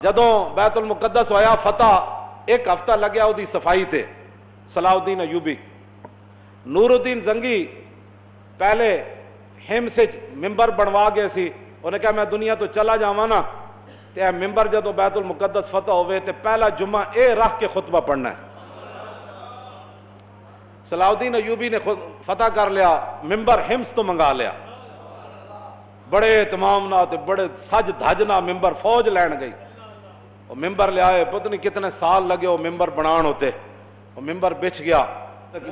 جدوں بیت المقدس ہویا فتح ایک ہفتہ لگیا وہ صفائی تے صلاح الدین ایوبی نور الدین زنگی پہلے ہم سے ممبر بنوا گئے سی انہوں نے کہا میں دنیا تو چلا جاواں نا تے اے ممبر جدوں بیت المقدس فتح ہوئے تے پہلا جمعہ اے رکھ کے خطبہ پڑھنا ہے۔ صلاح الدین ایوبی نے فتح کر لیا، ممبر ہمس تو منگا لیا، بڑے اہتمام نہ تے بڑے سج دھجنا ممبر فوج لین گئی، وہ ممبر لے آئے، پتہ نہیں کتنے سال لگے وہ ممبر بنان ہوتے، وہ ممبر بچ گیا۔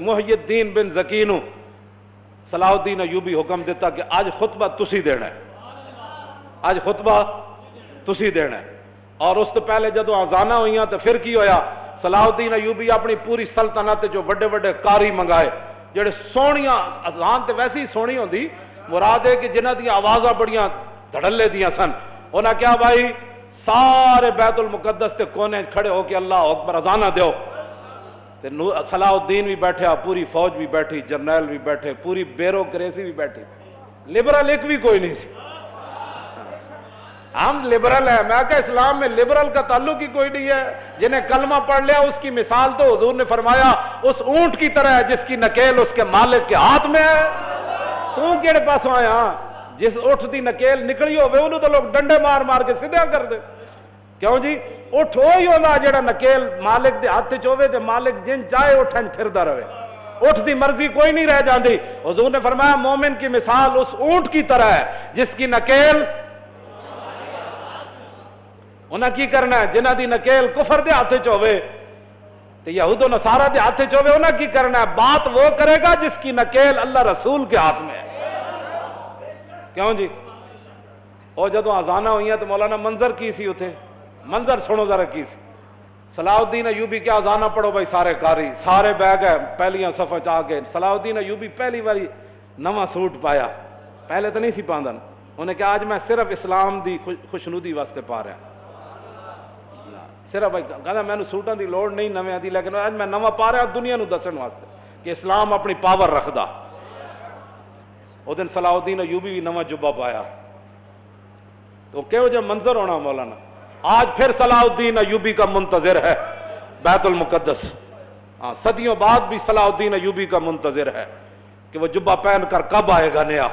محی الدین بن زکی نو صلاح الدین ایوبی حکم دیتا کہ آج خطبہ تسی دینا ہے، آج خطبہ تسی دینا ہے۔ اور اس تو پہلے جدو آزانہ ہوئیاں تو پھر کی ہویا، صلاح الدین ایوبی اپنی پوری سلطنت جو وڈے وڈے قاری منگائے جڑے سونیاں، اذان تے ویسی ہی سونی ہوندی، مراد ہے کہ جنہ دی آوازاں بڑیاں دھڑلے دیاں سن، انہاں کیا بھائی سارے بیت المقدس تے کونے کھڑے ہو کے اللہ اکبر اذانہ دیو۔ صلاح الدین بھی بیٹھا، پوری فوج بھی بیٹھی، جرنیل بھی بیٹھے، پوری بیوروکریسی بھی بیٹھی، لبرل ایک بھی کوئی نہیں سی۔ ہم لبرل ہیں، میں کہا اسلام میں لبرل کا تعلق ہی کوئی نہیں ہے، جنہیں کلمہ پڑھ لیا اس کی مثال تو حضور نے فرمایا اس اونٹ کی طرح ہے جس کی نکیل اس کے مالک کے ہاتھ میں ہے۔ تو کیڑے پاسوں آیا، جس اٹھ دی نکیل نکلی ہوئے انہوں تو لوگ ڈنڈے مار مار کے سدھا کر دے، کیوں جی اٹھ ہوئی ہونا جڑا نکیل مالک دے ہاتھ چوے تے مالک جن چاہے اٹھن پھردا رہے، اٹھ دی مرضی کوئی نہیں رہ جاندی۔ حضور نے فرمایا مومن کی مثال اس اونٹ کی طرح ہے جس کی نکیل، انہاں کی کرنا ہے جنہ دی نکیل کفر دے ہاتھ چوے تے یہود و نصارہ دے ہاتھ چوے، انہاں کی کرنا ہے بات وہ کرے گا جس کی نکیل اللہ رسول کے ہاتھ میں ہے۔ کیوں جی اور جدو آزانہ ہوئیاں تو مولانا منظر کی سی اتھے، منظر سنو ذرا کی سی، صلاح الدین ایوبی کیا آزانہ پڑھو بھائی سارے قاری سارے بہ گئے پہلیاں صفحہ چاہ گئے۔ صلاح الدین ایوبی پہلی باری نواں سوٹ پایا، پہلے تو نہیں سی پاندن، انہوں نے کہا آج میں صرف اسلام دی خوشنودی واسطے پا رہا، صرف بھائی کہا میں نے سوٹاں دی لوڑ نہیں نویں دی، لیکن آج میں نواں پا رہا دنیا نو دسن واسطے کہ اسلام اپنی پاور رکھدا۔ وہ دن صلاح الدین ایوبی بھی نواں جبہ پایا، تو کہو جو منظر ہونا مولانا۔ آج پھر صلاح الدین ایوبی کا منتظر ہے بیت المقدس، صدیوں بعد بھی صلاح الدین ایوبی کا منتظر ہے کہ وہ جبہ پہن کر کب آئے گا نیا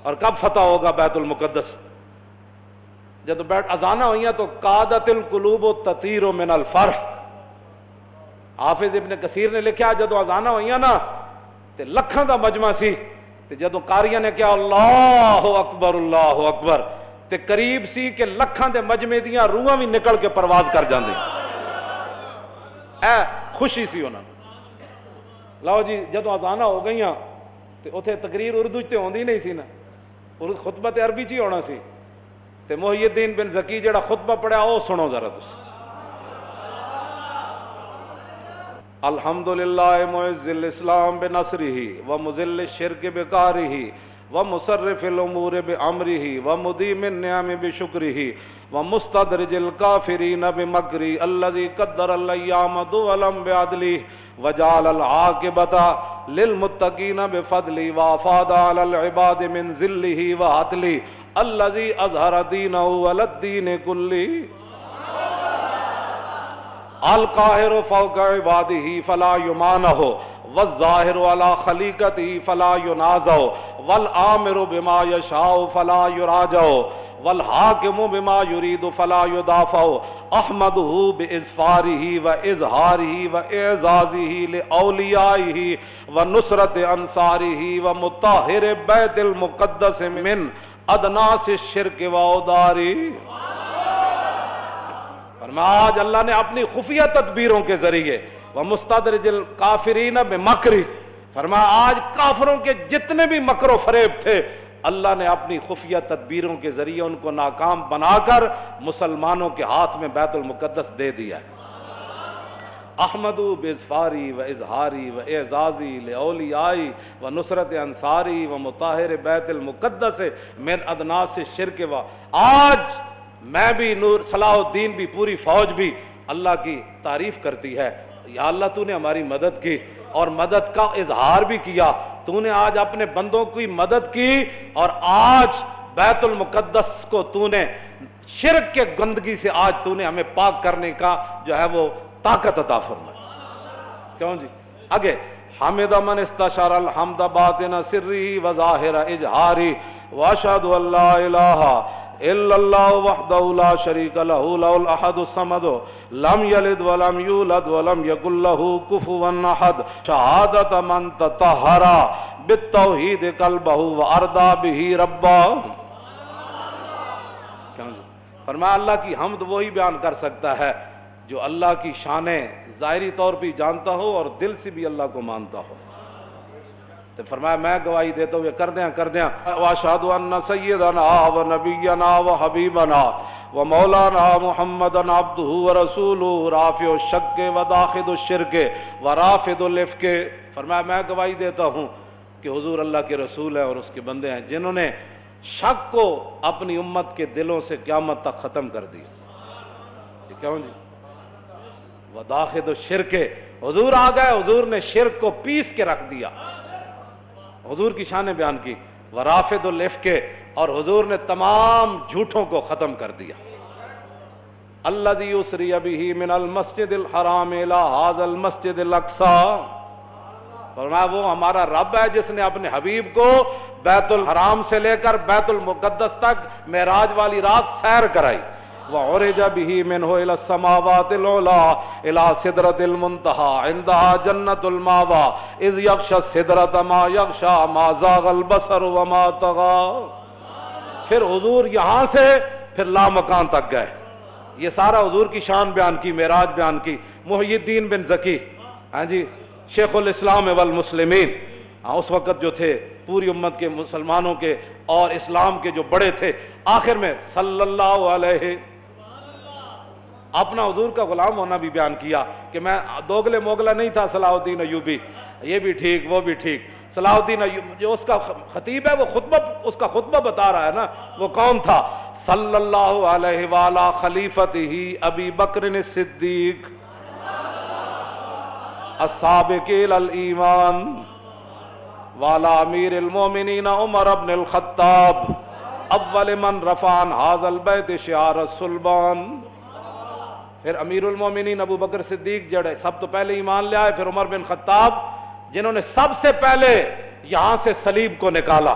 اور کب فتح ہوگا بیت المقدس۔ جب بیٹھ اذانہ ہوئیاں تو قادت القلوب تطیر من الفرح، حافظ ابن کثیر نے لکھا جدو اذانہ ہوئیاں نا تے لکھاں دا مجمع سی تے جدو قاریاں نے کہا اللہ اکبر تے قریب سی کہ لکھاں دے مجمع دیاں روحاں بھی نکل کے پرواز کر جاندی، اے خوشی سی انہاں۔ لاؤ جی جدو اذانہ ہو گئیاں تے اتھے تقریر اردو تے ہوندی نہیں سی نا، خطبہ تے عربی چی ہونا سی، تے محی الدین بن زکی جڑا خطبہ پڑھا او سنو ذرا تس۔ الحمدللہ معز الاسلام بنصرہ ومذل الشرک بقہرہ ومصرف الامور بامرہ ومدیم النعم بشکرہ ومستدرج الکافرین بمکرہ الذی قدر الایام دولا بعدلہ وجعل العاقبۃ للمتقین بفضلہ وافاض علی العباد من ذلہ وعدلہ الذی اظہر دینہ علی الدین کلہ القاہر فوق عبادہ فلا یمانہ والظاہر علی خلیقتہ فلا ینازع والآمر بما یشاء فلا یراجع والحاکم بما یرید فلا یدافع احمدہ باظفارہ واظہارہ واعزازہ لاولیائہ ونصرت انصارہ ومطہر بیت المقدس من ادناس الشرک واودارہ۔ آج اللہ نے اپنی خفیہ تدبیروں کے ذریعے وَمُسْتَدْرِجِ الْكَافِرِينَ بِمَكْرِ، فرمایا آج کافروں کے جتنے بھی مکر و فریب تھے اللہ نے اپنی خفیہ تدبیروں کے ذریعے ان کو ناکام بنا کر مسلمانوں کے ہاتھ میں بیت المقدس دے دیا ہے۔ احمدو باظفاری و اظہاری و اعزازی لاولیائی و نصرت انصاری و مطہر بیت المقدس من ادناس الشرک و۔ آج میں بھی نور صلاح الدین بھی پوری فوج بھی اللہ کی تعریف کرتی ہے، یا اللہ تو نے ہماری مدد کی اور مدد کا اظہار بھی کیا، تو نے آج اپنے بندوں کی مدد کی اور آج بیت المقدس کو تو نے شرک کے گندگی سے آج تو نے ہمیں پاک کرنے کا جو ہے وہ طاقت عطا فرمائی. کیوں جی آگے حمد من استشار الحمد باطن سری و ظاہر اجہاری واشہد ان لا الہ الا اللہ وحدہ لا شریک لہ لہ الاحد الصمد لم یلد ولم یولد ولم یکن لہ کفوا احد شہادت من تطہر بالتوحید قلبہ وارضا بہ ربا. فرمایا اللہ کی حمد وہی بیان کر سکتا ہے جو اللہ کی شانیں ظاہری طور پہ جانتا ہو اور دل سے بھی اللہ کو مانتا ہو. تو فرمایا میں گواہی دیتا ہوں یہ کر دیں واشہد ان سیدنا و نبینا و حبیبنا و مولانا محمدن عبدہ و رسولہ رافع الشک و داخل الشرک و رافض الافک. فرمایا میں گواہی دیتا ہوں کہ حضور اللہ کے رسول ہیں اور اس کے بندے ہیں جنہوں نے شک کو اپنی امت کے دلوں سے قیامت تک ختم کر دیا. کیوں جی وداخل الشرک حضور آ گئے, حضور نے شرک کو پیس کے رکھ دیا, حضور کی شانیں بیان کی. ورافض الافک اور حضور نے تمام جھوٹوں کو ختم کر دیا. الذی اسری بہ من المسجد الحرام الی ھذا المسجد الاقصی. فرمایا وہ ہمارا رب ہے جس نے اپنے حبیب کو بیت الحرام سے لے کر بیت المقدس تک معراج والی رات سیر کرائی. وعرج به منه الى السماوات العلى الى سدرۃ المنتهى عندها جنۃ المأوى اذ یغشى السدرۃ ما یغشى ما زاغ البصر وما طغى. پھر حضور یہاں سے پھر لامکان تک گئے. یہ سارا حضور کی شان بیان کی, معراج بیان کی. محی الدین بن زکی ہاں جی شیخ الاسلام والمسلمین اس وقت جو تھے پوری امت کے مسلمانوں کے اور اسلام کے جو بڑے تھے, آخر میں صلی اللہ علیہ اپنا حضور کا غلام ہونا بھی بیان کیا کہ میں دوگلے موگلہ نہیں تھا. صلاح الدین ایوبی یہ بھی ٹھیک وہ بھی ٹھیک. صلاح الدین ایوبی جو اس کا خطیب ہے وہ خطبہ اس کا خطبہ بتا رہا ہے نا, وہ کون تھا؟ صلی اللہ علیہ وعلی خلیفتہ ابی بکر الصدیق السابق الی الایمان وعلی امیر المومنین عمر بن الخطاب اول من رفع عن ھذا البیت شعار الصلبان. پھر امیر المومنین ابو بکر صدیق جڑے سب تو پہلے ایمان لے آئے, پھر عمر بن خطاب جنہوں نے سب سے پہلے یہاں سے صلیب کو نکالا.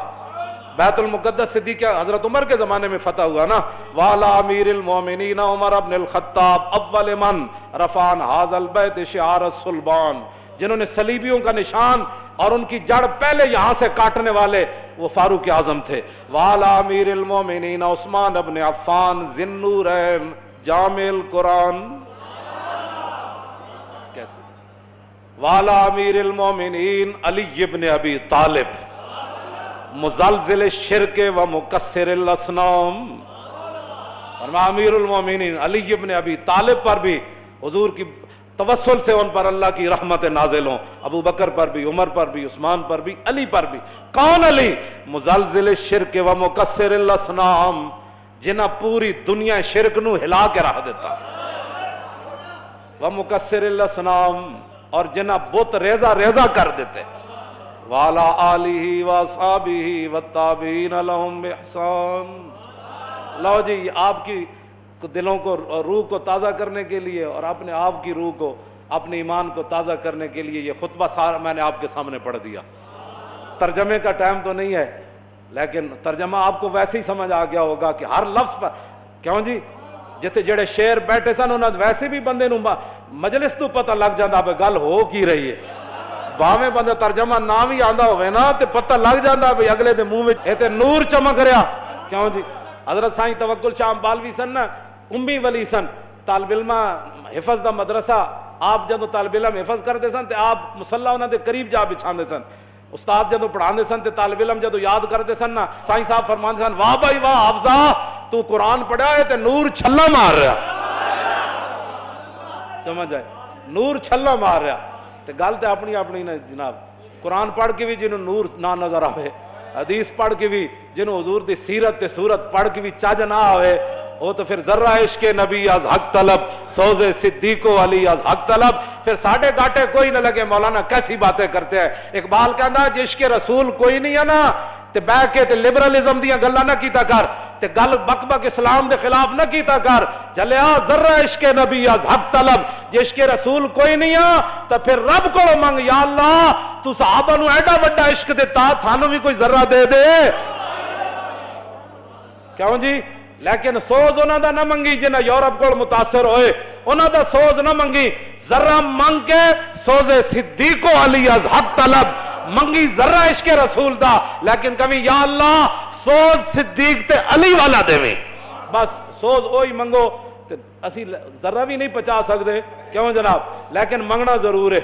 بیت المقدس صدیق حضرت عمر کے زمانے میں فتح ہوا نا. وعلی امیر المومنین عمر بن الخطاب اول من رفع عن ھذا البیت شعار الصلبان, جنہوں نے صلیبیوں کا نشان اور ان کی جڑ پہلے یہاں سے کاٹنے والے وہ فاروق اعظم تھے. وعلی امیر المومنین عثمان بن عفان ذی النورین جامع القرآن. کیسے؟ وعلی امیر المومنین علی بن ابی طالب مزلزل الشرک و مکسر الاصنام. فرمایا امیر المومنین علی بن ابی طالب پر بھی حضور کی توسل سے ان پر اللہ کی رحمت نازل ہوں. ابو بکر پر بھی, عمر پر بھی, عثمان پر بھی, علی پر بھی. کون علی؟ مزلزل الشرک و مکسر الاصنام, جنہ پوری دنیا شرک نو ہلا کے رکھ دیتا. و مکسر الاصنام اور جنہ بت ریزہ ریزہ کر دیتے. وعلی آلہ واصحابہ والتابعین لہم بإحسان. لو جی آپ کی دلوں کو روح کو تازہ کرنے کے لیے اور اپنے آپ کی روح کو اپنے ایمان کو تازہ کرنے کے لیے یہ خطبہ سارا میں نے آپ کے سامنے پڑھ دیا. ترجمے کا ٹائم تو نہیں ہے لیکن ترجمہ آپ کو ویسے ہی سمجھ آ گیا ہوگا کہ ہر لفظ پر کیوں جی جتے جڑے شیر بیٹھے سن انہاں ویسے بھی بندے نو مجلس تو پتہ لگ جاندا بے گل ہو کی رہی ہے. باویں بندے ترجمہ نہ بھی آندا ہوئے نا تے پتہ لگ جاندا بے اگلے دے منہ وچ اے تے نور چمک رہا. کیوں جی حضرت سائیں توکل شاہ بالوی سن نا, امی ولی سن, طالب علم حفظ دا مدرسہ. آپ جدو طالب علم حفظ کرتے سن تے آپ مصلا انہاں دے قریب جا بچھاندے سن. استاد جدو پڑھاندے سن تے طالب علم جدو یاد کرتے سن نا, سائیں صاحب فرماندے سن واہ بھائی واہ حافظہ تو قرآن پڑھا ہے تے نور چھلا مار رہا. سمجھ آئے, نور چھلا مار رہا. تے گل تے اپنی اپنی نا جناب. قرآن پڑھ کے بھی جنہوں نور نہ نظر آئے, حدیث پڑھ کے بھی جنہوں حضور دی سیرت تے صورت پڑھ کے بھی چج نہ آئے, وہ تو پھر ذرہ عشق نبی از حق طلب سوز صدیق و علی از حق طلب. پھر ساڑھے گاٹے کوئی نہ لگے مولانا کیسی باتیں کرتے ہیں. اقبال کہندا ہے عشق رسول کوئی نہیں ہے نا تے بہ کے تے لبرلزم دیاں گلاں نہ کیتا کر. تے گل بک بک اسلام دے خلاف نہ کیتا کر. جلیا ذرہ عشق نبی از حق طلب, جے عشق رسول کوئی نہیں آ تو پھر رب کو منگ, یا اللہ تو صحابہ نو ایڈا وڈا عشق دیتا, سانو بھی کوئی ذرہ دے دے. کیوں جی؟ لیکن سوز انہاں دا نہ منگی جنہ یورپ کو متاثر ہوئے, انہاں دا سوز نہ منگی, ذرہ منگ کے سوز صدیق و علی از حق طلب منگی, ذرہ عشق رسول دا, لیکن کبھی یا اللہ سوز صدیق تے علی والا دے میں, بس سوز اوہی منگو. اسی ذرہ بھی نہیں پچا سکتے, کیوں جناب؟ لیکن منگنا ضرور ہے.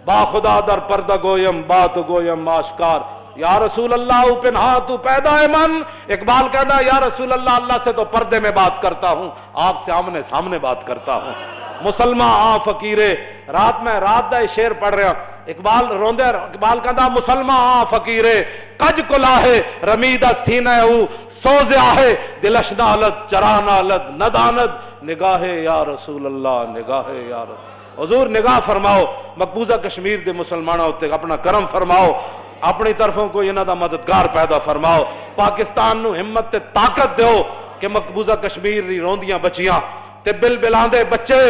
با خدا در پردہ گویم بات گویم آشکار, یا رسول اللہ پنہا تو پیدا ہے من. اقبال کہتا ہے یا رسول اللہ, اللہ سے تو پردے میں بات کرتا ہوں, آپ سے آمنے سامنے بات کرتا ہوں. مسلمان آ فقیرے, رات میں رات دا شعر پڑھ رہا, اقبال روندے, اقبال کہتا مسلمان آ فقیرے کج کلاہے رمیدہ سینہ او سوز آہے دلش نالت چرا نالت ندانت نگاہ یا رسول اللہ نگاہ یا رسول. حضور نگاہ فرماؤ مقبوضہ کشمیر دے مسلمانوں تے, اپنا کرم فرماؤ, اپنی طرفوں کو انہاں دا مددگار پیدا فرماؤ. پاکستان نو ہمت تے طاقت دیو کہ مقبوضہ کشمیر دی روندیاں بچیاں تے بل بلاندے بچے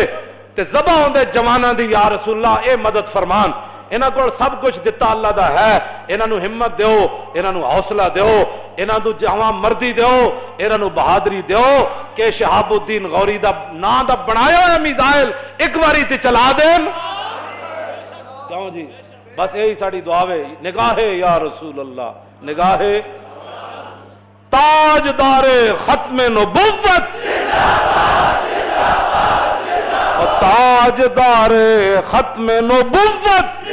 تے ذبح ہوندے جواناں دی یا رسول اللہ اے مدد فرمان. انہاں کو سب کچھ دتا اللہ دا ہے, انہاں نو ہمت دیو, انہاں نو حوصلہ دیو, انہاں نو جواں مردی دیو, انہاں نو بہادری دیو کہ شہاب الدین غوری دا نا دا بنایا ہے میزائل ایک باری تے چلا دین. کیوں جی؟ بس یہی ساری دعا ہے. نگاہ یا رسول اللہ, نگاہ تاجدار ختم نبوت, تاجدار ختم نبوت,